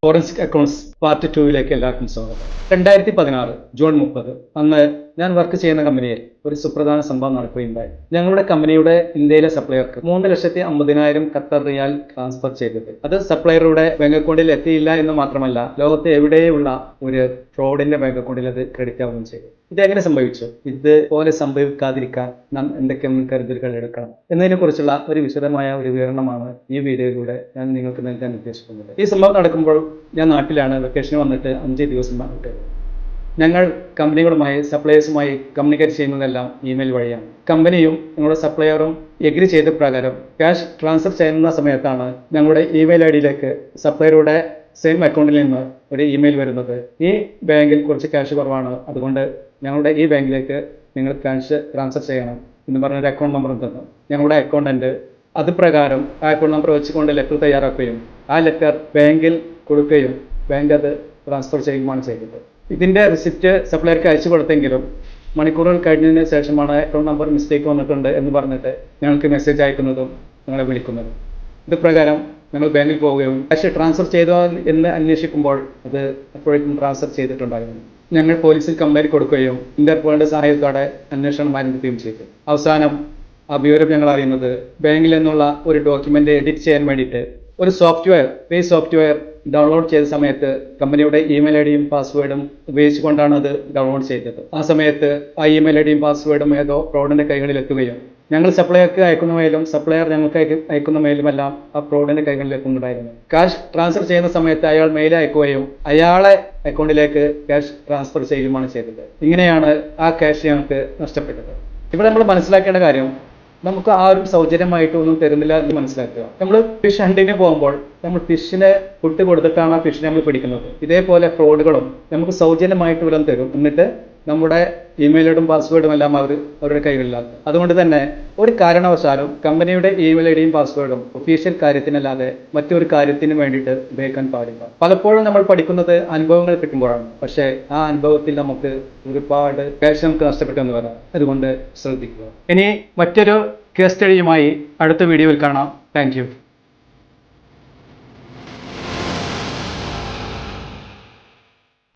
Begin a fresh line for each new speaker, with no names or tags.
Forensic accounts part 2 എല്ലാവർക്കും സ്വാഗതം. 2016 June 30 അന്ന് ഞാൻ വർക്ക് ചെയ്യുന്ന കമ്പനിയിൽ ഒരു സുപ്രധാന സംഭവം നടക്കുകയുണ്ടായി. ഞങ്ങളുടെ കമ്പനിയുടെ ഇന്ത്യയിലെ സപ്ലയർക്ക് 3,50,000 ഖത്തർ റിയാൽ ട്രാൻസ്ഫർ ചെയ്തത്. അത് സപ്ലയറുടെ ബാങ്ക് അക്കൗണ്ടിൽ എത്തിയില്ല എന്ന് മാത്രമല്ല, ലോകത്ത് എവിടെയുള്ള ഒരു ഫ്രോഡിന്റെ ബാങ്ക് അക്കൗണ്ടിൽ അത് ക്രെഡിറ്റ് ആവുകയും ചെയ്തു. ഇതെങ്ങനെ സംഭവിച്ചു? ഇതുപോലെ സംഭവിക്കാതിരിക്കാൻ നാം എന്തൊക്കെ മുൻകരുതലുകൾ എടുക്കണം എന്നതിനെ കുറിച്ചുള്ള ഒരു വിശദമായ ഒരു വിവരണമാണ് ഈ വീഡിയോയിലൂടെ ഞാൻ നിങ്ങൾക്ക് നൽകാൻ ഉദ്ദേശിക്കുന്നത്. ഈ സംഭവം നടക്കുമ്പോൾ ഞാൻ നാട്ടിലാണ്. വെക്കേഷന് വന്നിട്ട് 5 ദിവസം ആയിട്ട് ഞങ്ങൾ കമ്പനികളുമായി സപ്ലയേഴ്സുമായി കമ്മ്യൂണിക്കേറ്റ് ചെയ്യുന്നതെല്ലാം ഇമെയിൽ വഴിയാണ്. കമ്പനിയും ഞങ്ങളുടെ സപ്ലയറും എഗ്രി ചെയ്ത പ്രകാരം ക്യാഷ് ട്രാൻസ്ഫർ ചെയ്യുന്ന സമയത്താണ് ഞങ്ങളുടെ ഇമെയിൽ ഐഡിയിലേക്ക് സപ്ലയറുടെ സെയിം അക്കൗണ്ടിൽ നിന്ന് ഒരു ഇമെയിൽ വരുന്നത്. ഈ ബാങ്കിൽ കുറച്ച് ക്യാഷ് കുറവാണ്, അതുകൊണ്ട് ഞങ്ങളുടെ ഈ ബാങ്കിലേക്ക് നിങ്ങൾ ക്യാഷ് ട്രാൻസ്ഫർ ചെയ്യണം എന്ന് പറഞ്ഞൊരു അക്കൗണ്ട് നമ്പർ തന്നു. ഞങ്ങളുടെ അക്കൗണ്ടന്റ് അത് പ്രകാരം ആ അക്കൗണ്ട് നമ്പർ വെച്ചുകൊണ്ട് ലെറ്റർ തയ്യാറാക്കുകയും ആ ലെറ്റർ ബാങ്കിൽ കൊടുക്കുകയും ബാങ്ക് അത് ട്രാൻസ്ഫർ ചെയ്യുകയാണ് ചെയ്തത്. ഇതിൻ്റെ റിസിപ്റ്റ് സപ്ലയർക്ക് അയച്ചു കൊടുത്തെങ്കിലും മണിക്കൂറുകൾ കഴിഞ്ഞതിന് ശേഷമാണ് അക്കൗണ്ട് നമ്പർ മിസ്റ്റേക്ക് വന്നിട്ടുണ്ട് എന്ന് പറഞ്ഞിട്ട് ഞങ്ങൾക്ക് മെസ്സേജ് അയക്കുന്നതും ഞങ്ങളെ വിളിക്കുന്നതും. ഇത് പ്രകാരം ഞങ്ങൾ ബാങ്കിൽ പോവുകയും ക്യാഷ് ട്രാൻസ്ഫർ ചെയ്തോ എന്ന് അന്വേഷിക്കുമ്പോൾ അത് അപ്പോഴേക്കും ട്രാൻസ്ഫർ ചെയ്തിട്ടുണ്ടായിരുന്നു. ഞങ്ങൾ പോലീസിൽ കംപ്ലൈൻറ്റ് കൊടുക്കുകയും ഇന്റർപോളിന്റെ സഹായത്തോടെ അന്വേഷണം ആരംഭിക്കുകയും ചെയ്തു. അവസാനം ആ വിവരം ഞങ്ങൾ അറിയുന്നത് ബാങ്കിൽ നിന്നുള്ള ഒരു ഡോക്യുമെന്റ് എഡിറ്റ് ചെയ്യാൻ വേണ്ടിയിട്ട് ഒരു സോഫ്റ്റ്വെയർ ഡൗൺലോഡ് ചെയ്ത സമയത്ത് കമ്പനിയുടെ ഇമെയിൽ ഐഡിയും പാസ്വേഡും ഉപയോഗിച്ചുകൊണ്ടാണ് അത് ഡൗൺലോഡ് ചെയ്തത്. ആ സമയത്ത് ആ ഇമെയിൽ ഐഡിയും പാസ്വേഡും ഏതോ ഫ്രോഡിന്റെ കൈകളിൽ എത്തുകയും ഞങ്ങൾ സപ്ലയർക്ക് അയക്കുന്ന മെയിലും സപ്ലയർ ഞങ്ങൾക്ക് അയക്കുന്ന മെയിലുമെല്ലാം ആ ഫ്രോഡിന്റെ കൈകളിൽ എത്തുന്നുണ്ടായിരുന്നു. ക്യാഷ് ട്രാൻസ്ഫർ ചെയ്യുന്ന സമയത്ത് അയാൾ മെയിൽ അയക്കുകയും അയാളെ അക്കൗണ്ടിലേക്ക് ക്യാഷ് ട്രാൻസ്ഫർ ചെയ്യുകയുമാണ് ചെയ്തത്. ഇങ്ങനെയാണ് ആ ക്യാഷ് ഞങ്ങൾക്ക് നഷ്ടപ്പെട്ടത്. ഇവിടെ നമ്മൾ മനസ്സിലാക്കേണ്ട കാര്യം, നമുക്ക് ആരും സൗജന്യമായിട്ട് ഒന്നും തരുന്നില്ല എന്ന് മനസ്സിലാക്കുക. നമ്മൾ ഫിഷ് ഹണ്ടിന് പോകുമ്പോൾ നമ്മൾ ഫിഷിനെ ഫുഡ് കൊടുത്തിട്ടാണ് ആ ഫിഷിനെ നമ്മൾ പിടിക്കുന്നത്. ഇതേപോലെ ഫ്രോഡുകളും നമുക്ക് സൗജന്യമായിട്ട് വല്ലതും തരും, എന്നിട്ട് നമ്മുടെ ഇമെയിലും പാസ്വേഡും എല്ലാം അവരുടെ കൈകളിലാക്കും. അതുകൊണ്ട് തന്നെ ഒരു കാരണവശാലും കമ്പനിയുടെ ഇമെയിൽ ഐഡിയും പാസ്വേഡും ഒഫീഷ്യൽ കാര്യത്തിനല്ലാതെ മറ്റൊരു കാര്യത്തിന് വേണ്ടിയിട്ട് ഉപയോഗിക്കാൻ പാടില്ല. പലപ്പോഴും നമ്മൾ പഠിക്കുന്നത് അനുഭവങ്ങൾ കിട്ടുമ്പോഴാണ്, പക്ഷേ ആ അനുഭവത്തിൽ നമുക്ക് ഒരുപാട് ക്യാഷ് നമുക്ക് നഷ്ടപ്പെട്ടെന്ന് വരാം. അതുകൊണ്ട് ശ്രദ്ധിക്കുക. ഇനി മറ്റൊരു കേസ് സ്റ്റഡിയുമായി അടുത്ത വീഡിയോയിൽ കാണാം. Thank you.